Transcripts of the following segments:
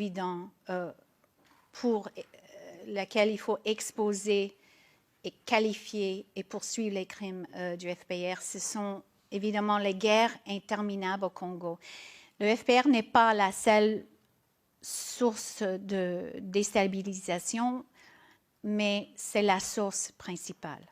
évident pour laquelle il faut exposer et qualifier et poursuivre les crimes du FPR. Ce sont évidemment les guerres interminables au Congo. Le FPR n'est pas la seule source de déstabilisation, mais c'est la source principale.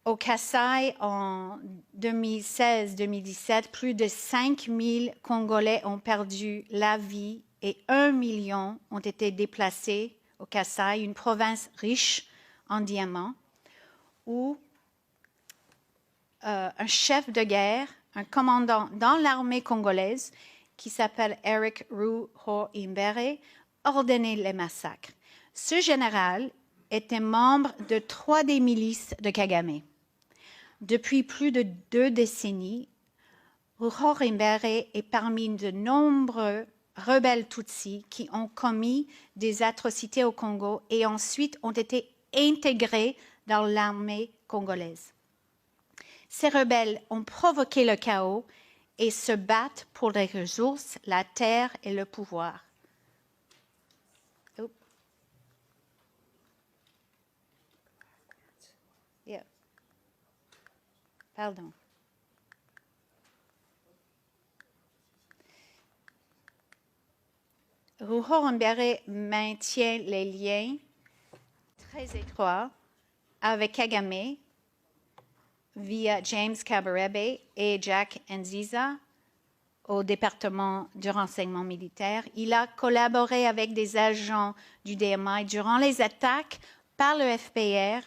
Au Kasaï, en 2016-2017, plus de 5000 Congolais ont perdu la vie et 1 million ont été déplacés au Kasaï, une province riche en diamants, où un chef de guerre, un commandant dans l'armée congolaise, qui s'appelle Eric Ruho-Imbere, ordonnait les massacres. Ce général était membre de 3 des milices de Kagame. Depuis plus de 2 décennies, Ruho-Imbere est parmi de nombreux rebelles Tutsis qui ont commis des atrocités au Congo et ensuite ont été intégrés dans l'armée congolaise. Ces rebelles ont provoqué le chaos et se battent pour les ressources, la terre et le pouvoir. Oh. Yeah. Pardon. Ruho-Imbere maintient les liens très étroits avec Kagame via James Kabarebe et Jack Nziza au département du renseignement militaire. Il a collaboré avec des agents du DMI durant les attaques par le FPR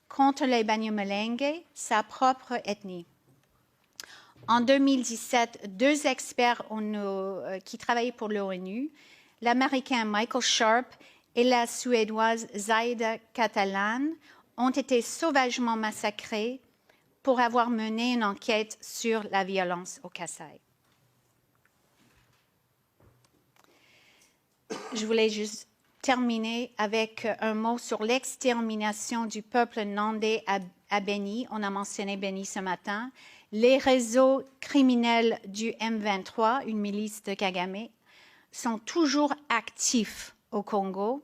contre les Banyamulenge, sa propre ethnie. En 2017, 2 experts qui travaillaient pour l'ONU, l'Américain Michael Sharp et la Suédoise Zaida Catalan, ont été sauvagement massacrés pour avoir mené une enquête sur la violence au Kasaï. Je voulais juste terminer avec un mot sur l'extermination du peuple nandais à Beni. On a mentionné Beni ce matin. Les réseaux criminels du M23, une milice de Kagame, sont toujours actifs au Congo.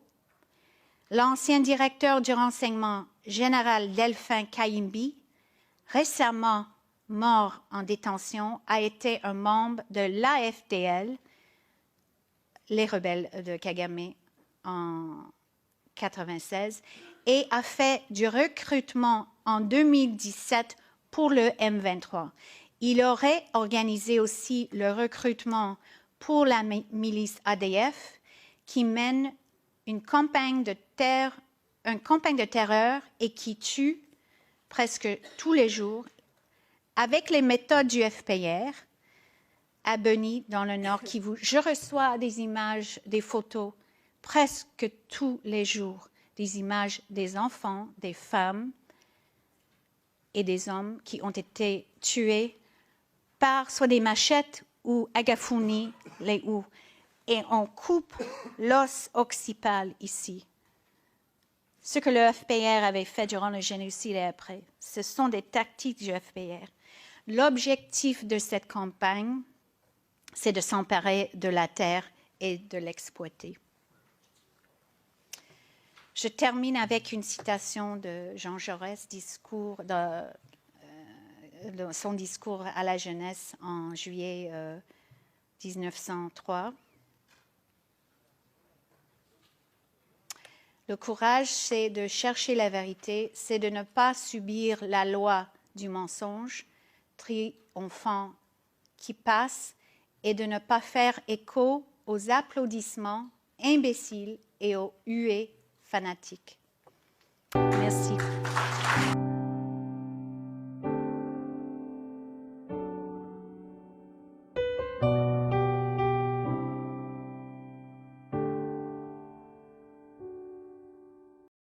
L'ancien directeur du renseignement général Delphin Kayimbi, récemment mort en détention, a été un membre de l'AFDL, les rebelles de Kagame, en 1996, et a fait du recrutement en 2017 pour le M23. Il aurait organisé aussi le recrutement pour la milice ADF, qui mène une campagne de terreur et qui tue presque tous les jours, avec les méthodes du FPR, à Beni, dans le Nord Kivu. Je reçois des images, des photos, presque tous les jours, des images des enfants, des femmes et des hommes qui ont été tués par soit des machettes ou agafuni, les houes. Et on coupe l'os occipal ici. Ce que le FPR avait fait durant le génocide et après, ce sont des tactiques du FPR. L'objectif de cette campagne, c'est de s'emparer de la terre et de l'exploiter. Je termine avec une citation de Jean Jaurès, son discours à la jeunesse en juillet 1903. Le courage, c'est de chercher la vérité, c'est de ne pas subir la loi du mensonge triomphant qui passe et de ne pas faire écho aux applaudissements imbéciles et aux huées fanatiques. Merci.